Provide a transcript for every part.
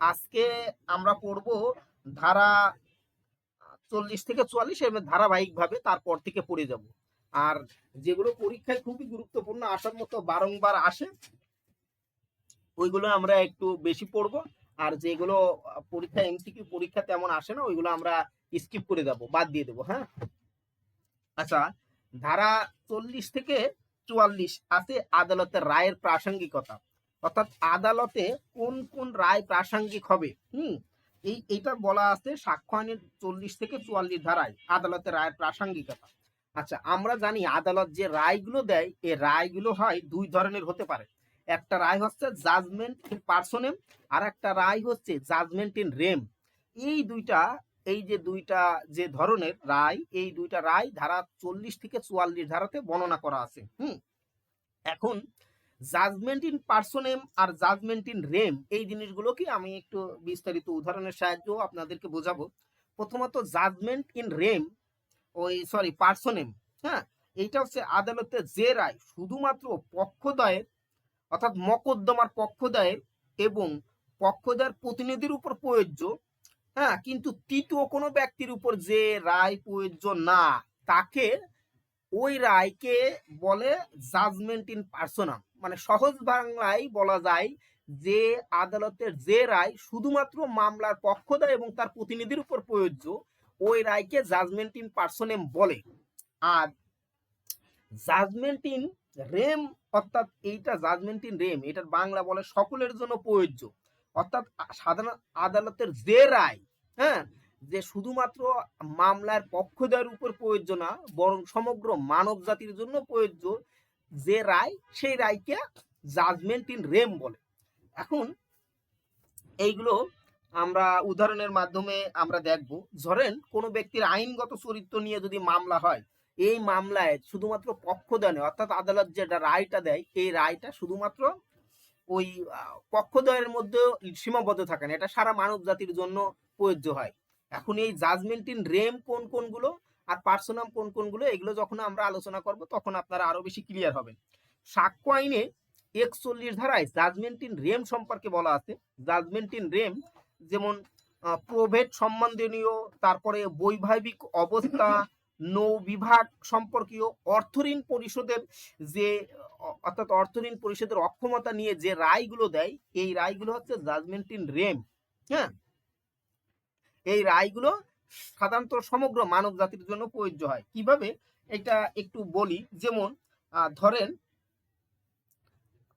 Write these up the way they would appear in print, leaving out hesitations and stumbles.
আজকে আমরা পড়বো ধারা 40 থেকে 44 এর ধারাবাহিকভাবে তারপর থেকে পড়ে যাব। আর যেগুলো পরীক্ষায় খুবই গুরুত্বপূর্ণ আসার মতো বারংবার আসে ওইগুলো আমরা একটু বেশি পড়বো। আর যেগুলো পরীক্ষা এমসিকিউ পরীক্ষা তেমন আসে না ওইগুলো আমরা স্কিপ করে যাব, বাদ দিয়ে দেবো। হ্যাঁ, আচ্ছা, ধারা 40 থেকে 44 আছে আদালতের রায়ের প্রাসঙ্গিকতা, অর্থাৎ আদালতে কোন কোন রায় প্রাসঙ্গিক হবে। এইটা বলা আছে সাক্ষ্য আইনের 40 থেকে 44 ধারায় আদালতের রায়ের প্রাসঙ্গিকতা। আচ্ছা, আমরা জানি আদালত যে রায়গুলো দেয় এই রায়গুলো হয় দুই ধরনের হতে পারে। একটা রায় হচ্ছে জাজমেন্ট ইন পার্সোনেম, আর একটা রায় হচ্ছে জাজমেন্ট ইন রেম। এই দুইটা, এই যে দুইটা যে ধরনের রায়, এই দুইটা রায় ধারা 40 থেকে 44 ধারাতে বর্ণনা করা আছে। এখন জাজমেন্ট ইন পার্সোনেম আর জাজমেন্ট ইন রেম এই জিনিসগুলোকে আমি একটু বিস্তারিত উদাহরণের সাহায্য আপনাদেরকে বোঝাবো। প্রথমত জাজমেন্ট ইন রেম, পার্সোনেম। হ্যাঁ, এইটা হচ্ছে আদালতের যে রায় শুধুমাত্র পক্ষদ্বয়ের, অর্থাৎ মকদ্দমার পক্ষদ্বয়ের এবং পক্ষদ্বয়ের প্রতিনিধির উপর প্রযোজ্য। হ্যাঁ, কিন্তু তৃতীয় কোনো ব্যক্তির উপর যে রায় প্রযোজ্য না, তাকে ওই রায়কে বলে জাজমেন্ট ইন পার্সোনাম। মানে সহজ বাংলায় বলা যায় যে আদালতের যে রায় শুধুমাত্র মামলার পক্ষদ্বয় এবং তার প্রতিনিধির উপর প্রযোজ্য, ওই রায়কে জাজমেন্ট ইন পার্সোনেম বলে। আর জাজমেন্ট ইন রেম, অর্থাৎ এইটা জাজমেন্ট ইন রেম, এটার বাংলা বলে সকলের জন্য প্রযোজ্য। অর্থাৎ সাধারণ আদালতের যে রায়, হ্যাঁ, যে শুধুমাত্র মামলার পক্ষদ্বয়ের উপর প্রযোজ্য না, বরং সমগ্র মানব জাতির জন্য প্রযোজ্য যে রায়, সেই রায়কে জাজমেন্ট ইন রেম বলে। এখন এইগুলো আমরা উদাহরণের মাধ্যমে আমরা দেখব। ধরেন কোনো ব্যক্তির আইনগত চরিত্র নিয়ে যদি মামলা হয়, এই মামলায় শুধুমাত্র পক্ষদ্বয় নয়, অর্থাৎ আদালত যেটা রায়টা দেয় এই রায়টা শুধুমাত্র ওই পক্ষদ্বয়ের মধ্যে সীমাবদ্ধ থাকে না, এটা সারা মানব জাতির জন্য প্রযোজ্য হয়। এখন এই জাজমেন্ট ইন রেম কোন কোনগুলো আর পার্সোনাম কোন কোনগুলো, এগুলো যখন আমরা আলোচনা করব তখন আপনারা আরো বেশি ক্লিয়ার হবেন। সাক্ষ্য আইনে 41 ধারায় জাজমেন্ট ইন রেম সম্পর্কে বলা আছে। জাজমেন্ট ইন রেম যেমন প্রভেদ সম্বন্ধনীয়, তারপরে বৈবাহিক অবস্থা, নৌ বিভাগ সম্পর্কীয়, অর্থঋণ পরিশোধের যে, অর্থাৎ অর্থঋণ পরিশোধের অক্ষমতা নিয়ে যে রায়গুলো দেয় এই রায়গুলো হচ্ছে জাজমেন্ট ইন রেম। হ্যাঁ, এই রায়গুলো সাধারণত সমগ্র মানব জাতির জন্য প্রযোজ্য হয়। কিভাবে এটা একটু বলি। যেমন ধরেন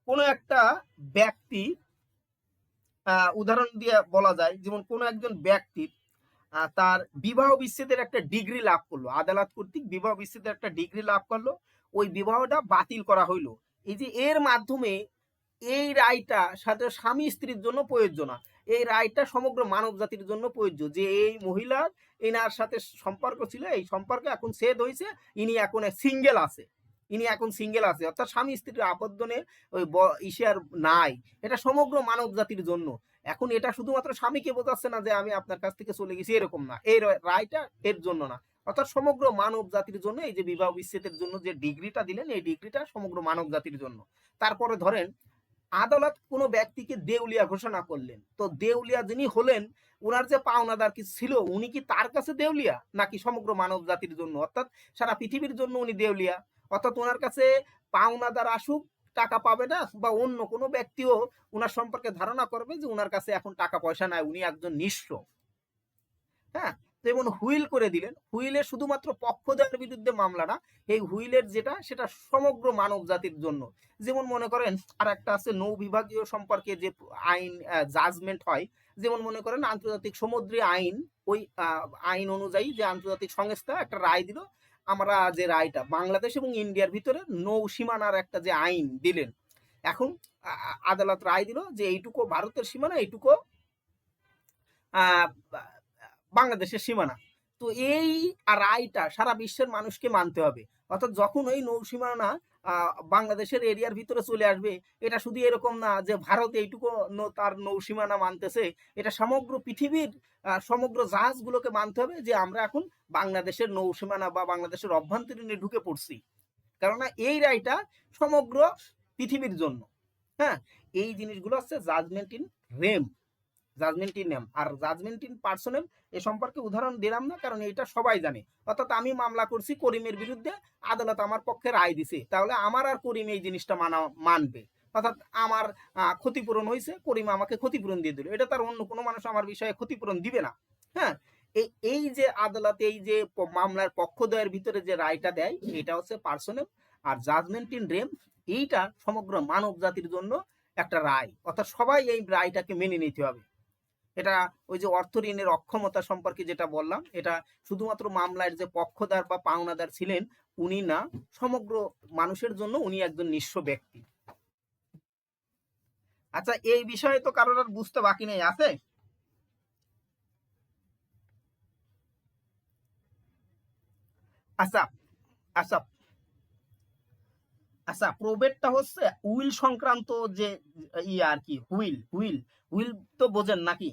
কোনো একটা ব্যক্তি, উদাহরণ দিয়ে বলা যায়, যেমন কোনো একজন ব্যক্তির তার বিবাহ বিচ্ছেদের একটা ডিগ্রি লাভ করলো, আদালত কর্তৃক বিবাহ বিচ্ছেদের একটা ডিগ্রি লাভ করলো, ওই বিবাহটা বাতিল করা হইলো। এই যে এর মাধ্যমে এই রায়টা সাথে স্বামী স্ত্রীর জন্য প্রযোজ্য না, এই রায়টা সমগ্র মানব জাতির জন্য প্রযোজ্য। যে এই মহিলার এনার সাথে সম্পর্ক ছিল, এই সম্পর্কে এখন ছেদ হয়েছে, ইনি এখন সিঙ্গেল আছে, অর্থাৎ স্বামী স্ত্রীর আবদ্ধনে ওই ইসের নাই, এটা সমগ্র মানব জাতির জন্য। এখন এটা শুধুমাত্র স্বামীকে বোঝাচ্ছে না যে আমি আপনার কাছ থেকে চলে গেছি, এরকম না, এই রায়টা এর জন্য না, অর্থাৎ সমগ্র মানব জাতির জন্য। এই যে বিবাহ বিচ্ছেদের জন্য যে ডিগ্রিটা দিলেন এই ডিগ্রিটা সমগ্র মানব জাতির জন্য। তারপরে ধরেন আদালত কোনো ব্যক্তিকে দেউলিয়া ঘোষণা করলেন, তো দেউলিয়া যিনি হলেন ওনার যে পাওনাদার কি ছিল, উনি কি তার কাছে দেউলিয়া নাকি সমগ্র মানব জাতির জন্য, অর্থাৎ সারা পৃথিবীর জন্য উনি দেউলিয়া। অর্থাৎ ওনার কাছে পাওনাদার আসুক টাকা পাবে না, বা অন্য কোনো ব্যক্তিও ওনার সম্পর্কে ধারণা করবে যে ওনার কাছে এখন টাকা পয়সা নাই, উনি একজন নিঃস্ব। হ্যাঁ, যেমন হুইল করে দিলেন, হুইলের শুধুমাত্র পক্ষদ্বয়ের বিরুদ্ধে মামলা না, এই হুইলের যেটা সেটা সমগ্র মানব জাতির জন্য। যেমন মনে করেন আর একটা আছে নৌ বিভাগীয় সম্পর্কে যে আইন জাজমেন্ট হয়, যেমন মনে করেন আন্তর্জাতিক সমুদ্রী আইন, ওই আইন অনুযায়ী যে আন্তর্জাতিক সংস্থা একটা রায় দিল, আমরা যে রায়টা বাংলাদেশ এবং ইন্ডিয়ার ভিতরে নৌ সীমানার একটা যে আইন দিলেন, এখন আদালত রায় দিল যে এইটুকু ভারতের সীমানা, এইটুকু আহ বাংলাদেশের সীমানা। তো এই রায়টা সারা বিশ্বের মানুষকে মানতে হবে। অর্থাৎ যখন ওই নৌসীমানা বাংলাদেশের এরিয়ার ভিতরে চলে আসবে, এটা শুধু এরকম না যে ভারত এইটুকু তার নৌসীমানা মানতেছে, এটা সমগ্র পৃথিবীর সমগ্র জাহাজগুলোকে মানতে হবে যে আমরা এখন বাংলাদেশের নৌসীমানা বা বাংলাদেশের অভ্যন্তরীণে ঢুকে পড়ছি, কেননা এই রায়টা সমগ্র পৃথিবীর জন্য। হ্যাঁ, এই জিনিসগুলো হচ্ছে judgment in rem. Judgment in rem আর জাজমেন্ট ইন পার্সোনেল এ সম্পর্কে উদাহরণ দিলাম না, কারণ এটা সবাই জানে। অর্থাৎ আমি মামলা করছি করিমের বিরুদ্ধে, আদালত আমার পক্ষে রায় দিছে, তাহলে আমার আর করিম এই জিনিসটা মানবে। অর্থাৎ আমার ক্ষতিপূরণ হয়েছে, করিম আমাকে ক্ষতিপূরণ দিয়ে দিল, এটা তার অন্য কোনো মানুষ আমার বিষয়ে ক্ষতিপূরণ দিবে না। হ্যাঁ, এই যে আদালতে এই যে মামলার পক্ষদ্বয়ের ভিতরে যে রায়টা দেয়, এটা হচ্ছে পার্সোনাল। আর জাজমেন্ট ইন রেম এইটা সমগ্র মানব জাতির জন্য একটা রায়, অর্থাৎ সবাই এই রায়টাকে মেনে নিতে হবে। এটা ওই যে অর্থ ঋণের অক্ষমতা সম্পর্কে যেটা বললাম, এটা শুধুমাত্র মামলার যে পক্ষদার বা পাওনাদার ছিলেন উনি না, সমগ্র মানুষের জন্য উনি একজন নিঃস্ব ব্যক্তি। আচ্ছা, এই বিষয়ে তো কারোর আর বুঝতে বাকি নেই, আছে? আচ্ছা আচ্ছা আচ্ছা, প্রবেটটা হচ্ছে উইল সংক্রান্ত যে আর কি, হুইল হুইল হুইল তো বোঝেন নাকি?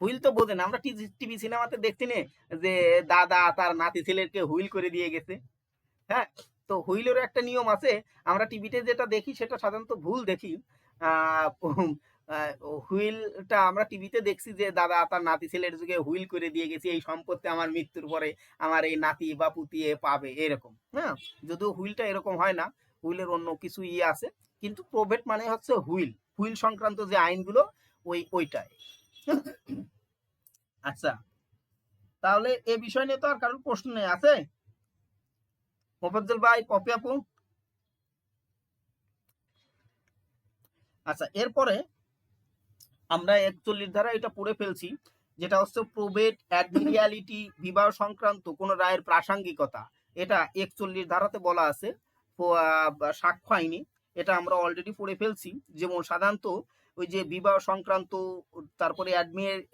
হুইল তো বোঝেন, আমরা টিভি সিনেমাতে দেখছি না যে দাদা তার নাতি ছেলেকে হুইল করে দিয়ে গেছে। হ্যাঁ, তো হুইলেরও একটা নিয়ম আছে। আমরা টিভিতে যেটা দেখি সেটা সাধারণত ভুল দেখি। হুইলটা আমরা টিভিতে দেখছি যে দাদা তার নাতি ছেলের যুগে হুইল করে দিয়ে গেছি, এই সম্পত্তি আমার মৃত্যুর পরে আমার এই নাতি বা পুতিয়ে পাবে, এরকম। হ্যাঁ, যদিও হুইলটা এরকম হয় না, হুইলের অন্য কিছু আছে। কিন্তু প্রবেট মানে হচ্ছে হুইল, হুইল সংক্রান্ত যে আইনগুলো ওইটাই। আচ্ছা, তাহলে এ বিষয় নিয়ে তো আর কারোর প্রশ্ন নেই, আছে? মোফাজ্জল ভাই, পপি আপু। আচ্ছা, এরপরে আমরা 41 ধারা এটা পড়ে ফেলছি, যেটা হচ্ছে প্রবেট অ্যাডমিরিয়ালিটি বিবাহ সংক্রান্ত কোন রায়ের প্রাসঙ্গিকতা। এটা 41 ধারাতে বলা আছে, সাক্ষ্য আইনি। এটা আমরা অলরেডি পড়ে ফেলছি। যেমন সাধারণত ওই যে বিবাহ সংক্রান্ত, তারপরে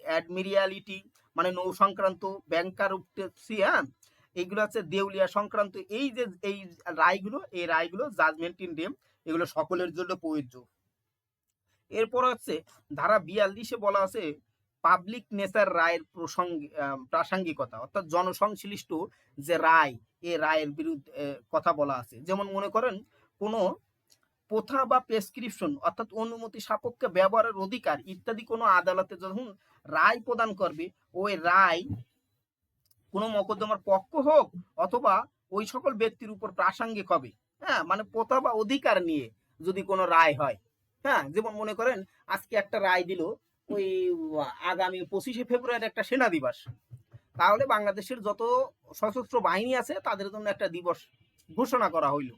অ্যাডমিরিয়ালিটি মানে নৌ সংক্রান্ত, ব্যাংকারুপ্টেসি, হ্যাঁ, এইগুলো হচ্ছে দেউলিয়া সংক্রান্ত, এই যে এই রায়গুলো, এই রায়গুলো জাজমেন্ট ইন রেম, এগুলো সকলের জন্য প্রযোজ্য। এরপর হচ্ছে ধারা 42-এ বলা আছে পাবলিক নেচার রায়ের প্রাসঙ্গিকতা, অর্থাৎ জনসংশ্লিষ্ট যে রায়, এই রায়ের বিরুদ্ধে কথা বলা আছে। যেমন মনে করেন কোনো প্রথা বা প্রেসক্রিপশন, অর্থাৎ অনুমতি সাপেক্ষে ব্যবহারের অধিকার ইত্যাদি কোনো আদালতে যখন রায় প্রদান করবে, ওই রায় কোনো মকদ্দমার পক্ষ হোক অথবা ওই সকল ব্যক্তির উপর প্রাসঙ্গিক হবে। হ্যাঁ, মানে প্রথা বা অধিকার নিয়ে যদি কোনো রায় হয়। হ্যাঁ, যেমন মনে করেন আজকে একটা রায় দিল ওই আগামী 25শে ফেব্রুয়ারি একটা সেনা দিবস, তাহলে বাংলাদেশের যত সশস্ত্র বাহিনী আছে তাদের জন্য একটা দিবস ঘোষণা করা হইল।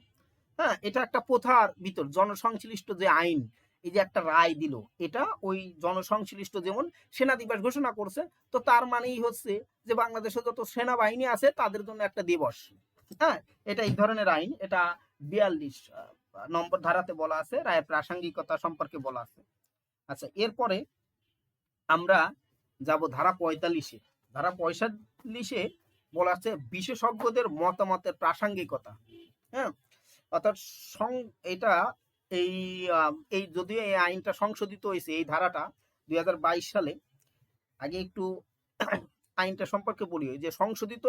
হ্যাঁ, এটা একটা প্রথার ভিতর জনসংশ্লিষ্ট যে আইন, এই যে একটা রায় দিল, এটা ওই জনসংশ্লিষ্ট, যেমন সেনা দিবস ঘোষণা করছে, তো তার মানেই হচ্ছে যে বাংলাদেশে যত সেনাবাহিনী আছে তাদের জন্য একটা দিবস। হ্যাঁ, এটা এই ধরনের আইন। এটা 42 নম্বর ধারাতে বলা আছে, রায়ের প্রাসঙ্গিকতা সম্পর্কে বলা আছে। আচ্ছা, এরপরে আমরা যাব ধারা 45-এ। ধারা 45-এ বলা আছে বিশেষজ্ঞদের মতামতের প্রাসঙ্গিকতা। হ্যাঁ, অর্থাৎ এটা এই এই যদিও এই আইনটা সংশোধিত হয়েছে, এই ধারাটা 2022 সালে। আগে একটু আইনটা সম্পর্কে বলি। যে সংশোধিত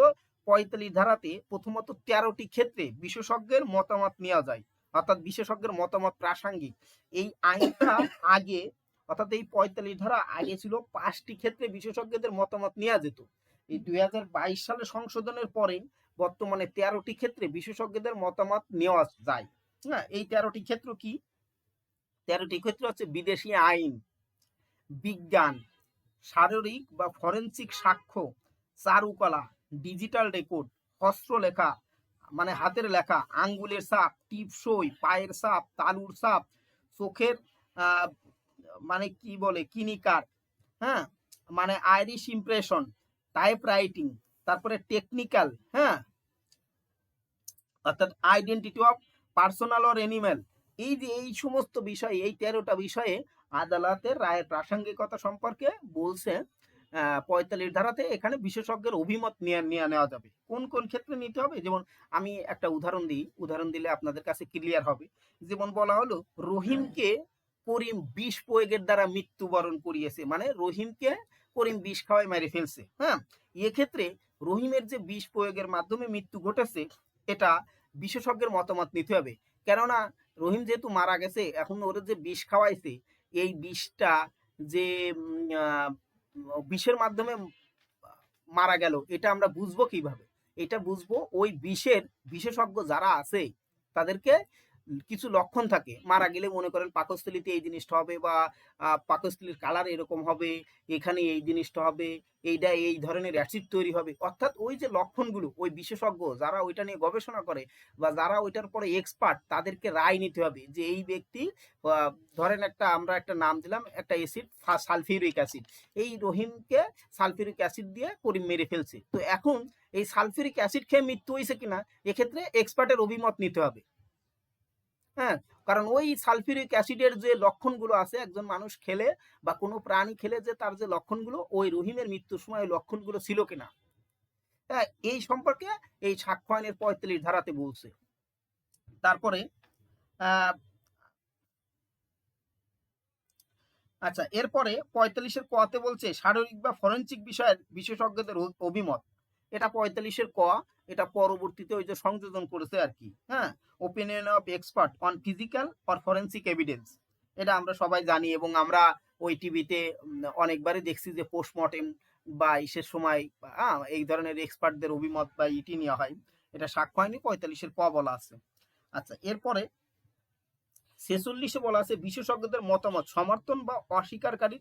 45 ধারাতে প্রথমত 13টি ক্ষেত্রে বিশেষজ্ঞের মতামত নেওয়া যায়, অর্থাৎ বিশেষজ্ঞের মতামত প্রাসঙ্গিক। এই আইনটা আগে, অর্থাৎ এই 45 ধারা আগে ছিল 5টি ক্ষেত্রে বিশেষজ্ঞদের মতামত নেওয়া যেত। এই 2022 সালে সংশোধনের পরে বর্তমানে 13টি ক্ষেত্রে বিশেষজ্ঞদের মতামত নেওয়া যায়। হ্যাঁ, এই 13টি ক্ষেত্র কি? 13টি ক্ষেত্র হচ্ছে বিদেশি আইন, বিজ্ঞান, শারীরিক বা ফরেন্সিক সাক্ষ্য, চারুকলা, ডিজিটাল রেকর্ড, হস্তলেখা মানে হাতের লেখা, আঙ্গুলের ছাপ, টিপসই, পায়ের ছাপ, তালুর ছাপ, চোখের আহ, মানে কি বলে কিনিকার, হ্যাঁ, মানে আইরিশ ইমপ্রেশন, টাইপ রাইটিং, তারপরে টেকনিক্যাল, হ্যাঁ, অর্থাৎ identity of personal or animal. এই যে এই সমস্ত বিষয়, এই 13টা বিষয়ে আদালতের রায়ের প্রাসঙ্গিকতা সম্পর্কে বলছে 45 ধারাতে। এখানে বিশেষজ্ঞের অভিমত নিয়ে নেওয়া যাবে। কোন কোন ক্ষেত্রে নিতে হবে, যেমন আমি একটা উদাহরণ দিই, উদাহরণ দিলে আপনাদের কাছে ক্লিয়ার হবে। যেমন বলা হলো রহিমকে করিম বিষ প্রয়োগের দ্বারা মৃত্যুবরণ করিয়েছে, মানে রহিমকে করিম বিষ খাওয়ায় মেরে ফেলছে। হ্যাঁ, এক্ষেত্রে রহিমের যে বিষ প্রয়োগের মাধ্যমে মৃত্যু ঘটেছে, এটা বিশেষজ্ঞের মতামত নিতে হবে। কেননা রহিম যেহেতু মারা গেছে, এখন ওর যে বিষ খাওয়াইছে এই বিষটা যে বিষের মাধ্যমে মারা গেল, এটা আমরা বুঝবো কিভাবে? এটা বুঝবো ওই বিষের বিশেষজ্ঞ যারা আছে তাদেরকে কিছু লক্ষণ থাকে, মারা গেলে মনে করেন পাকস্থলীতে এই জিনিসটা হবে, বা পাকস্থলীর কালার এরকম হবে, এখানে এই জিনিসটা হবে, এইটা এই ধরনের অ্যাসিড তৈরি হবে। অর্থাৎ ওই যে লক্ষণগুলো ওই বিশেষজ্ঞ যারা ওইটা নিয়ে গবেষণা করে বা যারা ওইটার পরে এক্সপার্ট, তাদেরকে রায় নিতে হবে যে এই ব্যক্তি ধরেন আমরা একটা নাম দিলাম, একটা অ্যাসিড সালফিউরিক অ্যাসিড, এই রহিমকে সালফিউরিক অ্যাসিড দিয়ে করিম মেরে ফেলছে। তো এখন এই সালফিউরিক অ্যাসিড খেয়ে মৃত্যু হয়েছে কিনা, এক্ষেত্রে এক্সপার্টের অভিমত নিতে হবে। হ্যাঁ, কারণ ওই সালফিউরিক অ্যাসিডের যে লক্ষণগুলো আছে একজন মানুষ খেলে বা কোনো প্রাণী খেলে যে তার যে লক্ষণগুলো, ওই রহিমের মৃত্যুর সময় ওই লক্ষণগুলো ছিল কিনা, হ্যাঁ, এই সম্পর্কে এই সাক্ষ্য আইনের 45 ধারাতে বলছে। তারপরে আচ্ছা, এরপরে 45-এর কতে বলছে শারীরিক বা ফরেনসিক বিষয়ের বিশেষজ্ঞদের অভিমত। এটা 45-এর ক, এটা পরবর্তীতে ওই যে সংযোজন করেছে আর কি। হ্যাঁ, opinion of expert on physical or forensic evidence, এটা আমরা সবাই জানি এবং আমরা ওই টিভিতে অনেকবারই দেখছি যে পোস্টমর্টেম বা ইসের সময় এই ধরনের এক্সপার্টদের অভিমত বা ইটি নেওয়া হয়। এটা সাক্ষ্য আইনে 45-এর ক বলা আছে। আচ্ছা, এরপরে 46-এ বলা আছে বিশেষজ্ঞদের মতামত সমর্থন বা অস্বীকারী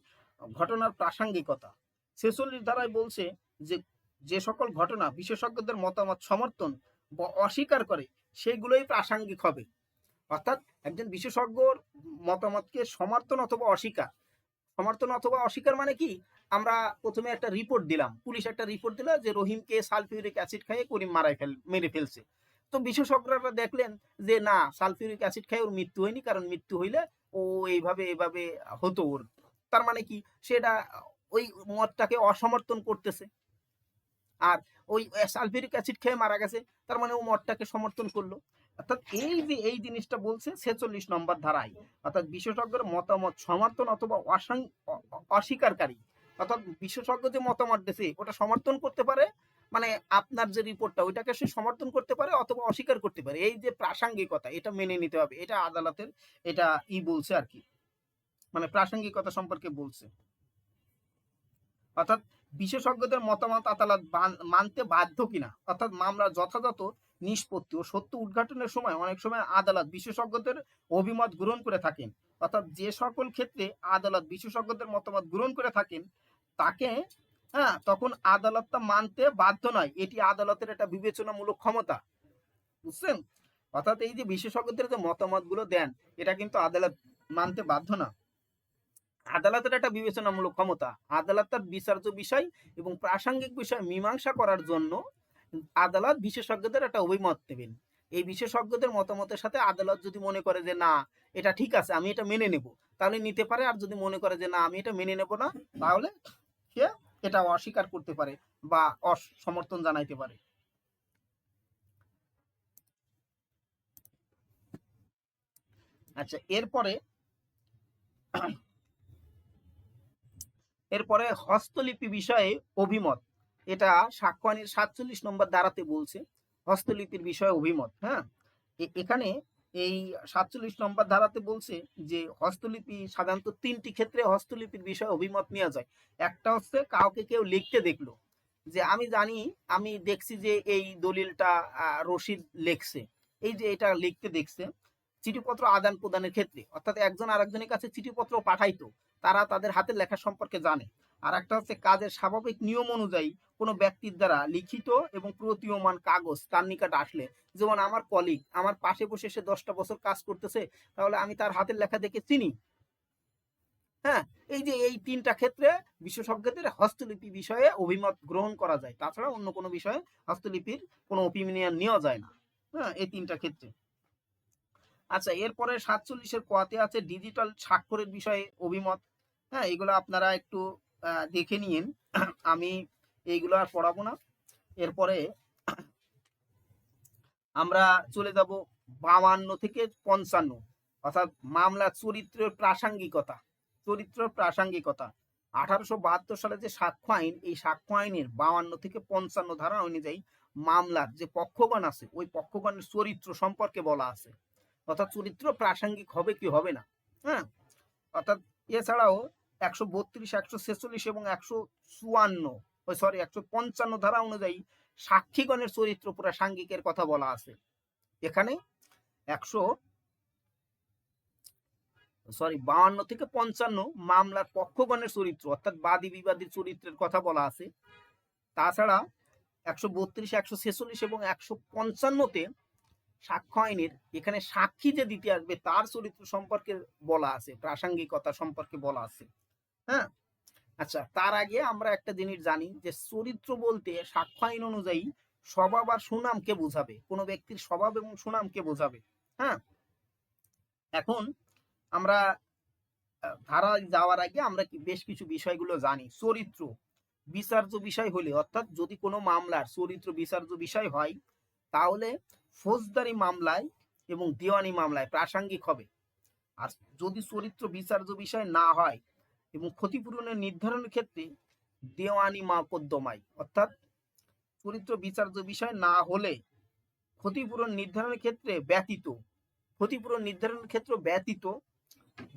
ঘটনার প্রাসঙ্গিকতা। 46 ধারায় বলছে যে যে সকল ঘটনা বিশেষজ্ঞদের মতামত সমর্থন বা অস্বীকার করে সেগুলোই প্রাসঙ্গিক হবে। অর্থাৎ একজন বিশেষজ্ঞর মতামতকে সমর্থন অথবা অস্বীকার, সমর্থন অথবা অস্বীকার মানে কি, আমরা প্রথমে একটা রিপোর্ট দিলাম, পুলিশ একটা রিপোর্ট দিল যে রহিমকে সালফিউরিক অ্যাসিড খাইয়ে করিম মেরে ফেলছে। তো বিশেষজ্ঞরা দেখলেন যে না, সালফিউরিক অ্যাসিড খাই ওর মৃত্যু হয়নি, কারণ মৃত্যু হইলে ও এইভাবে এইভাবে হতো ওর। তার মানে কি, সেটা ওই মতটাকে অসমর্থন করতেছে। আর ওই সালফিউরিক অ্যাসিড খেয়ে মারা গেছে, তার মানে ও মতটাকে সমর্থন করলো। অর্থাৎ এই যে এই জিনিসটা বলছে 46 নম্বর ধারায়, অর্থাৎ বিশেষজ্ঞের মতামত সমর্থন অথবা অস্বীকারী, অর্থাৎ বিশেষজ্ঞ যে মতামত দিয়েছে ওটা সমর্থন করতে পারে, মানে আপনার যে রিপোর্টটা ওইটাকে সে সমর্থন করতে পারে অথবা অস্বীকার করতে পারে। এই যে প্রাসঙ্গিকতা, এটা মেনে নিতে হবে, এটা আদালতের এটা বলছে আর কি, মানে প্রাসঙ্গিকতা সম্পর্কে বলছে। অর্থাৎ বিশেষজ্ঞদের মতামত আদালত মানতে বাধ্য কিনা, অর্থাৎ মামলার যথাযথ নিষ্পত্তি ও সত্য উদ্ঘাটনের সময় অনেক সময় আদালত বিশেষজ্ঞদের অভিমত গ্রহণ করে থাকেন। অর্থাৎ যে সকল ক্ষেত্রে আদালত বিশেষজ্ঞদের মতামত গ্রহণ করে থাকেন তাকে, হ্যাঁ, তখন আদালতটা মানতে বাধ্য নয়, এটি আদালতের একটা বিবেচনামূলক ক্ষমতা। বুঝছেন? অর্থাৎ এই যে বিশেষজ্ঞদের যে মতামত গুলো দেন, এটা কিন্তু আদালত মানতে বাধ্য না, আদালতের একটা বিবেচনামূলক ক্ষমতা। আদালত তার বিচার্য বিষয় এবং প্রাসঙ্গিক বিষয় মীমাংসা করার জন্য আদালত বিশেষজ্ঞদের একটা অভিমত দেবেন। এই বিশেষজ্ঞদের মতামতের সাথে আদালত যদি মনে করে যে না এটা ঠিক আছে, আমি এটা মেনে নেব, তাহলে নিতে পারে। আর যদি মনে করে যে না আমি এটা মেনে নেব না, তাহলে সে এটা অস্বীকার করতে পারে বা অসমর্থন জানাইতে পারে। আচ্ছা, এরপরে হস্তলিপি বিষয়ে অভিমত, এটা সাক্ষ্য আইনের 47 নম্বর ধারাতে বলছে হস্তলিপির বিষয়ে অভিমত। হ্যাঁ, এখানে এই 47 নম্বর ধারাতে বলছে যে হস্তলিপি সাধারণত 3টি ক্ষেত্রে হস্তলিপির বিষয়ে অভিমত নেওয়া যায়। একটা হচ্ছে কাউকে কেউ লিখতে দেখলো, যে আমি জানি, আমি দেখছি যে এই দলিলটা রশিদ লেখছে, এই যে এটা লিখতে দেখছে। চিঠিপত্র আদান প্রদানের ক্ষেত্রে, অর্থাৎ একজন আরেকজনের কাছে চিঠিপত্র পাঠাইতো, তারা তাদের হাতের লেখা সম্পর্কে জানে। আর একটা হচ্ছে কাজের স্বাভাবিক নিয়ম অনুযায়ী কোনো ব্যক্তির দ্বারা লিখিত এবং প্রতীয়মান কাগজ তার নিকট আসলে, যেমন আমার কলিগ আমার পাশে বসে সে 10টা বছর কাজ করতেছে, তাহলে আমি তার হাতের লেখা দেখে চিনি। হ্যাঁ, এই যে এই 3টা ক্ষেত্রে বিশেষজ্ঞদের হস্তলিপি বিষয়ে অভিমত গ্রহণ করা যায়, তাছাড়া অন্য কোনো বিষয়ে হস্তলিপির কোনো ওপিনিয়ন নেওয়া যায় না। হ্যাঁ, এই 3টা ক্ষেত্রে। আচ্ছা, এরপরে 47-এর কোয়াতে আছে ডিজিটাল স্বাক্ষরের বিষয়ে অভিমত। হ্যাঁ, এগুলো আপনারা একটু দেখে নিন, আমি এইগুলো আর পড়াবো না। এরপরে আমরা চলে যাব 52 থেকে 55, অর্থাৎ মামলা চরিত্রের প্রাসঙ্গিকতা। 1872 সালে যে সাক্ষ্য আইন, এই সাক্ষ্য আইনের 52 থেকে 55 ধারা অনুযায়ী মামলার যে পক্ষগণ আছে ওই পক্ষগণের চরিত্র সম্পর্কে বলা আছে, অর্থাৎ চরিত্র প্রাসঙ্গিক হবে কি হবে না। হ্যাঁ, অর্থাৎ এছাড়াও 132, 146 এবং 155 ধারা অনুযায়ী সাক্ষীগণের চরিত্র প্রাসঙ্গিকের কথা বলা আছে। এখানে 52 থেকে 55 মামলার পক্ষগণের চরিত্র অর্থাৎ বাদী বিবাদীর চরিত্রের কথা বলা আছে। তাছাড়া 132, 146 এবং 155-তে সাক্ষ্য আইনের এখানে সাক্ষী যে দিতে আসবে তার চরিত্র সম্পর্কে বলা আছে, প্রাসঙ্গিকতা সম্পর্কে বলা আছে। হ্যাঁ, আচ্ছা, তার আগে আমরা একটা জিনিস জানি যে চরিত্র বলতে সাক্ষ্য আইন অনুযায়ী স্বভাব আর সুনামকে বোঝাবে, কোনো ব্যক্তির স্বভাব এবং সুনামকে বোঝাবে। হ্যাঁ, এখন আমরা ধারা যাওয়ার আগে আমরা বেশ কিছু বিষয়গুলো জানি। চরিত্র বিচার্য বিষয় হলে, অর্থাৎ যদি কোনো মামলার চরিত্র বিচার্য বিষয় হয় তাহলে ফৌজদারি মামলায় এবং দেওয়ানি মামলায় প্রাসঙ্গিক হবে। আর যদি চরিত্র বিচার্য বিষয় না হয় এবং ক্ষতিপূরণের নির্ধারণের ক্ষেত্রে দেওয়ানি মোকদ্দমায়, অর্থাৎ চরিত্র বিচার্য বিষয় না হলে ক্ষতিপূরণ নির্ধারণের ক্ষেত্রে ব্যতীত, ক্ষতিপূরণ নির্ধারণের ক্ষেত্রে ব্যতীত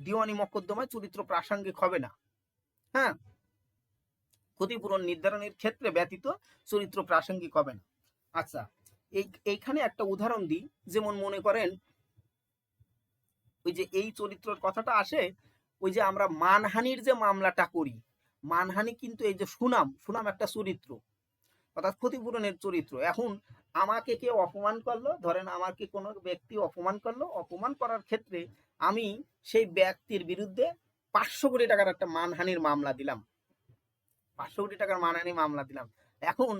দেওয়ানি মোকদ্দমায় চরিত্র প্রাসঙ্গিক হবে না। হ্যাঁ, ক্ষতিপূরণ নির্ধারণের ক্ষেত্রে ব্যতীত চরিত্র প্রাসঙ্গিক হবে না। আচ্ছা, এইখানে একটা উদাহরণ দিই। যেমন মনে করেন ওই যে এই চরিত্রের কথাটা আসে, ওই যে আমরা মানহানির যে মামলাটা করি, মানহানি কিন্তু এই যে সুনাম একটা চরিত্র, অর্থাৎ ক্ষতিপূরণের চরিত্র। এখন আমাকে কেউ অপমান করলো, ধরেন আমাকে কোনো ব্যক্তি অপমান করলো, অপমান করার ক্ষেত্রে আমি সেই ব্যক্তির বিরুদ্ধে 500 কোটি টাকার একটা মানহানির মামলা দিলাম, 500 কোটি টাকার মানহানি মামলা দিলাম। এখন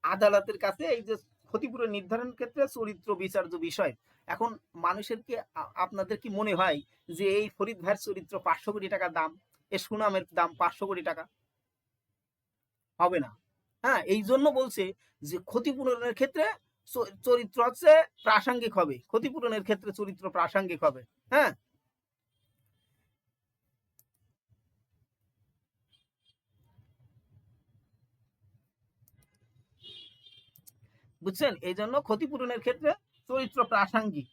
আদালতের কাছে এই যে ক্ষতিপূরণ নির্ধারণের ক্ষেত্রে চরিত্র বিচার্য বিষয়, এখন মানুষের কি, আপনাদের কি মনে হয় যে এই ফরিদ ভাইয়ের চরিত্র 500 কোটি টাকার দাম, এর সুনামের দাম 500 কোটি টাকা? হবে না। হ্যাঁ, এই জন্য বলছে যে ক্ষতিপূরণের ক্ষেত্রে চরিত্র হচ্ছে প্রাসঙ্গিক হবে, ক্ষতিপূরণের ক্ষেত্রে চরিত্র প্রাসঙ্গিক হবে। হ্যাঁ, বুঝছেন? এই জন্য ক্ষতিপূরণের ক্ষেত্রে চরিত্র প্রাসঙ্গিক।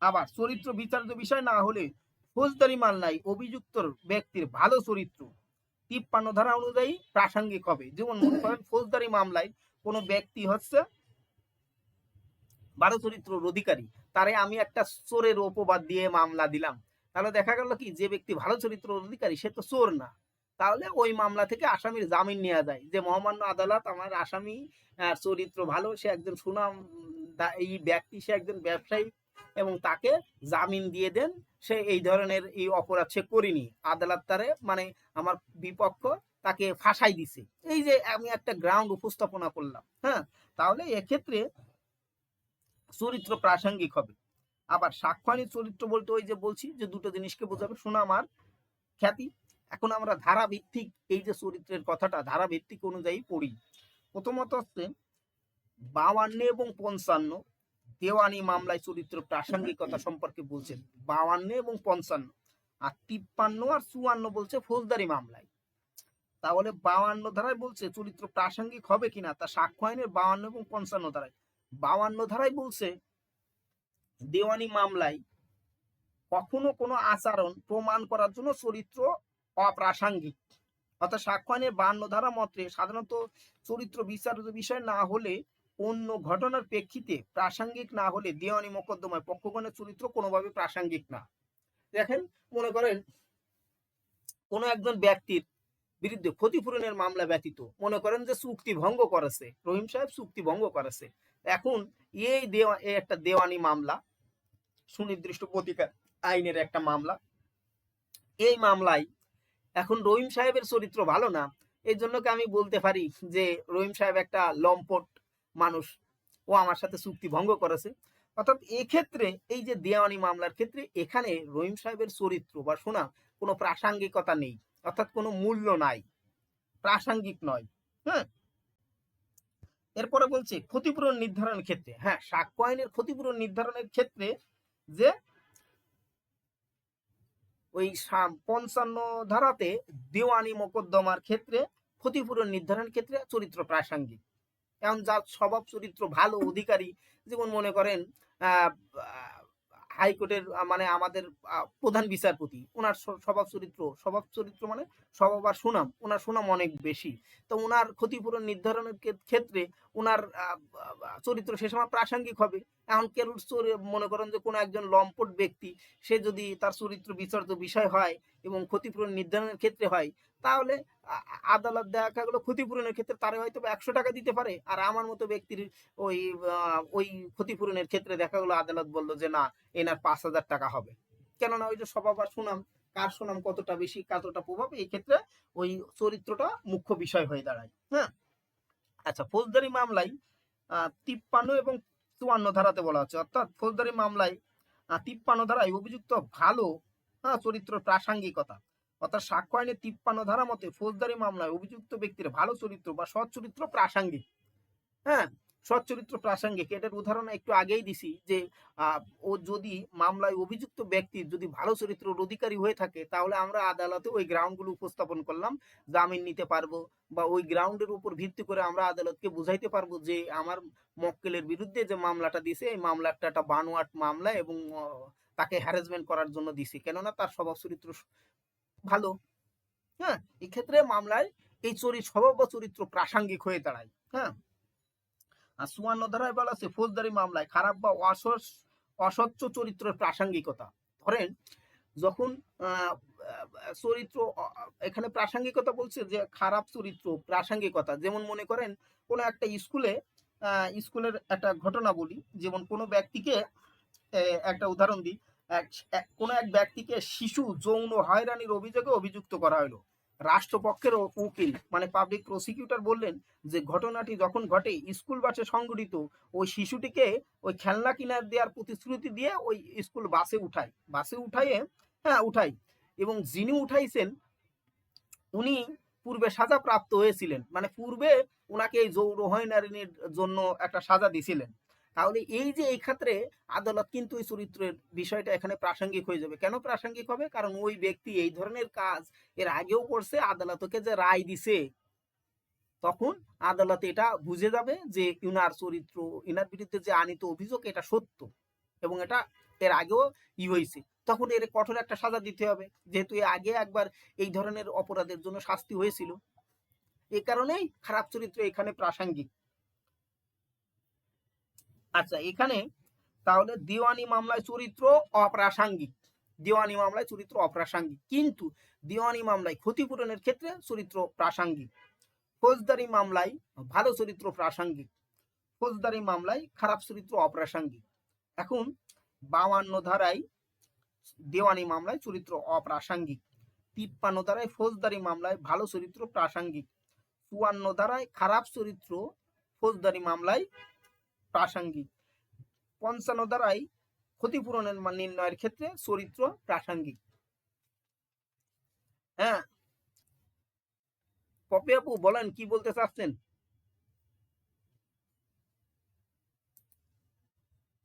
আবার চরিত্র বিচার্য বিষয় না হলে ফৌজদারি মামলায় অভিযুক্ত ব্যক্তির ভালো চরিত্র 53 ধারা অনুযায়ী প্রাসঙ্গিক হবে। যেমন মনে করেন ফৌজদারি মামলায় কোনো ব্যক্তি হচ্ছে ভালো চরিত্রের অধিকারী, তারে আমি একটা চোরের অপবাদ দিয়ে মামলা দিলাম, তাহলে দেখা গেল কি যে ব্যক্তি ভালো চরিত্রের অধিকারী সে তো চোর না, তাহলে ওই মামলা থেকে আসামির জামিন নেওয়া যায় যে মহামান্য আদালত আমার আসামি চরিত্র ভালো, সে একজন সুনাম এই ব্যক্তি, সে একজন ব্যবসায়ী এবং তাকে জামিন দিয়ে দেন, সে এই ধরনের এই অপরাধ সে করিনি, আদালত তারে মানে আমার বিপক্ষ তাকে ফাঁসাই দিছে। এই যে আমি একটা গ্রাউন্ড উপস্থাপনা করলাম। হ্যাঁ, তাহলে এক্ষেত্রে চরিত্র প্রাসঙ্গিক হবে। আবার সাক্ষ্যায়নী চরিত্র বলতে ওই যে বলছি যে দুটো জিনিসকে বোঝাবে, সুনাম আর খ্যাতি। এখন আমরা ধারাভিত্তিক এই যে চরিত্রের কথাটা ধারাভিত্তিক অনুযায়ী পড়ি। প্রথমত হচ্ছে 52 এবং 55 দেওয়ানি মামলায় চরিত্র প্রাসঙ্গিকতা সম্পর্কে বলছেন, 52 এবং 55। আর 53 আর 54 বলছে ফৌজদারি মামলায়। তাহলে 52 ধারায় বলছে চরিত্র প্রাসঙ্গিক হবে কিনা, তা সাক্ষ্য আইনের 52 এবং 55 ধারায়। 52 ধারায় বলছে দেওয়ানি মামলায় কখনো কোনো আচরণ প্রমাণ করার জন্য চরিত্র অপ্রাসঙ্গিক, অর্থাৎ সাক্ষ্য আইনের 52 ধারা মতে সাধারণত চরিত্র বিচার্য বিষয় না হলে অন্য ঘটনার প্রেক্ষিতে প্রাসঙ্গিক না হলে দেওয়ানি মোকদ্দমায় পক্ষগণের চরিত্র কোনোভাবে প্রাসঙ্গিক না। দেখেন, মনে করেন কোনো একজন ব্যক্তির বিরুদ্ধে ক্ষতিপূরণের মামলা ব্যতীত মনে করেন যে চুক্তি ভঙ্গ করেছে, রহিম সাহেব চুক্তি ভঙ্গ করেছে, এখন এই একটা দেওয়ানি মামলা, সুনির্দিষ্ট প্রতিকার আইনের একটা মামলা, এই মামলায় এখন রহিম সাহেবের চরিত্র ভালো না, এই জন্য কি আমি বলতে পারি যে রহিম সাহেব একটা লম্পট মানুষ, ও আমার সাথে চুক্তি ভঙ্গ করেছে? অর্থাৎ এক্ষেত্রে এই যে দেওয়ানি মামলার ক্ষেত্রে এখানে রহিম সাহেবের চরিত্র বা সুনাম কোনো প্রাসঙ্গিকতা নেই, অর্থাৎ কোনো মূল্য নাই, প্রাসঙ্গিক নয়। হ্যাঁ, এরপরে বলছে ক্ষতিপূরণ নির্ধারণের ক্ষেত্রে, হ্যাঁ সাক্ষ্য আইনের ক্ষতিপূরণ নির্ধারণের ক্ষেত্রে যে ওই 55 ধারাতে দেওয়ানি মোকদ্দমার ক্ষেত্রে ক্ষতিপূরণ নির্ধারণের ক্ষেত্রে চরিত্র প্রাসঙ্গিক। এখন যার স্বভাব চরিত্র ভালো অধিকারী, যেমন মনে করেন হাইকোর্টের মানে আমাদের প্রধান বিচারপতি, ওনার স্বভাব চরিত্র মানে স্বভাব আর সুনাম, ওনার সুনাম অনেক বেশি। তো ওনার ক্ষতিপূরণ নির্ধারণের ক্ষেত্রে ওনার চরিত্র সে সময় প্রাসঙ্গিক হবে। এখন কেউ মনে করেন যে কোনো একজন লম্পট ব্যক্তি, সে যদি তার চরিত্র বিচার্য বিষয় হয় এবং ক্ষতিপূরণ নির্ধারণের ক্ষেত্রে হয়, তাহলে আদালত দেখা গেলো ক্ষতিপূরণের ক্ষেত্রে তারা হয়তো 100 টাকা দিতে পারে, আর আমার মতো ব্যক্তির ওই ওই ক্ষতিপূরণের ক্ষেত্রে দেখা গেলো আদালত বললো যে না, এনার 5,000 টাকা হবে। কেননা ওই যে স্বভাব আর সুনাম, কার সুনাম কতটা বেশি, কতটা প্রভাব, এই ক্ষেত্রে ওই চরিত্রটা মুখ্য বিষয় হয়ে দাঁড়ায়। হ্যাঁ, আচ্ছা, ফৌজদারি মামলায় 53 এবং 54 ধারাতে বলা হচ্ছে, অর্থাৎ ফৌজদারি মামলায় 53 ধারায় অভিযুক্ত ভালো চরিত্র প্রাসঙ্গিকতা, অর্থাৎ সাক্ষ্য আইনের 53 ধারা মতে ফৌজদারি মামলায় অভিযুক্ত ব্যক্তির ভালো চরিত্র বা সৎ চরিত্র প্রাসঙ্গিক। হ্যাঁ, সৎ চরিত্র প্রাসঙ্গিক, এটার উদাহরণ একটু আগেই দিছি যে ও যদি মামলায় অভিযুক্ত ব্যক্তি যদি ভালো চরিত্রের অধিকারী হয়ে থাকে, তাহলে আমরা আদালতে ওই গ্রাউন্ডগুলো উপস্থাপন করলাম, জামিন নিতে পারবো, বা ওই গ্রাউন্ডের উপর ভিত্তি করে আমরা আদালতকে বুঝাইতে পারবো যে আমার মক্কেলের বিরুদ্ধে যে মামলাটা দিছে, এই মামলাটা একটা বানোয়াট মামলা এবং তাকে হ্যারাসমেন্ট করার জন্য দিছি, কেননা তার স্বভাব চরিত্র ভালো। হ্যাঁ, এক্ষেত্রে মামলায় এই স্বভাব বা চরিত্র প্রাসঙ্গিক হয়ে দাঁড়ায়। হ্যাঁ, আর 54 ধারায় বলা আছে ফৌজদারি মামলায় খারাপ বা অস্বচ্ছ চরিত্রের প্রাসঙ্গিকতা। ধরেন যখন চরিত্র এখানে প্রাসঙ্গিকতা বলছে যে খারাপ চরিত্র প্রাসঙ্গিকতা, যেমন মনে করেন কোনো একটা স্কুলের একটা ঘটনা বলি, যেমন কোনো ব্যক্তিকে একটা উদাহরণ দিই, কোনো এক ব্যক্তিকে শিশু যৌন হয়রানির অভিযোগে অভিযুক্ত করা হলো। রাষ্ট্রপক্ষের উকিল মানে পাবলিক প্রসিকিউটর বললেন যে ঘটনাটি যখন ঘটে স্কুল বাসে সংঘটিত, ওই শিশুটিকে ওই খেলনা কিনার দেওয়ার প্রতিশ্রুতি দিয়ে ওই স্কুল বাসে উঠাই, এবং যিনি উঠাইছেন উনি পূর্বে সাজা প্রাপ্ত হয়েছিলেন, মানে পূর্বে ওনাকে এই যৌন হয়রানির জন্য একটা সাজা দিছিলেন। তাহলে এই যে এই ক্ষেত্রে আদালত কিন্তু ওই চরিত্রের বিষয়টা এখানে প্রাসঙ্গিক হয়ে যাবে। কেন প্রাসঙ্গিক হবে? কারণ ওই ব্যক্তি এই ধরনের কাজ এর আগেও করছে, আদালতকে যে রায় দিছে, তখন আদালত এটা বুঝে যাবে যে ইনার বিরুদ্ধে যে আনিত অভিযোগ এটা সত্য এবং এটা এর আগেও হয়েছে, তখন এর কঠোর একটা সাজা দিতে হবে, যেহেতু আগে একবার এই ধরনের অপরাধের জন্য শাস্তি হয়েছিল। এই কারণেই খারাপ চরিত্র এখানে প্রাসঙ্গিক। আচ্ছা, এখানে তাহলে দিওয়ানি মামলায় চরিত্র অপ্রাসঙ্গিক, কিন্তু দিওয়ানি মামলায় ক্ষতিপূরণের ক্ষেত্রে চরিত্র প্রাসঙ্গিক। ফৌজদারি মামলায় ভালো চরিত্র প্রাসঙ্গিক, ফৌজদারি মামলায় খারাপ চরিত্র অপ্রাসঙ্গিক। এখন 52 ধারায় দেওয়ানি মামলায় চরিত্র অপ্রাসঙ্গিক, 53 ধারায় ফৌজদারি মামলায় ভালো চরিত্র প্রাসঙ্গিক, 54 ধারায় খারাপ চরিত্র ফৌজদারি মামলায় প্রাসঙ্গিক, 55 ধারায় ক্ষতিপূরণের নির্ণয়ের ক্ষেত্রে চরিত্র প্রাসঙ্গিক। হ্যাঁ, পপি আপু বলেন কি বলতে চাচ্ছেন?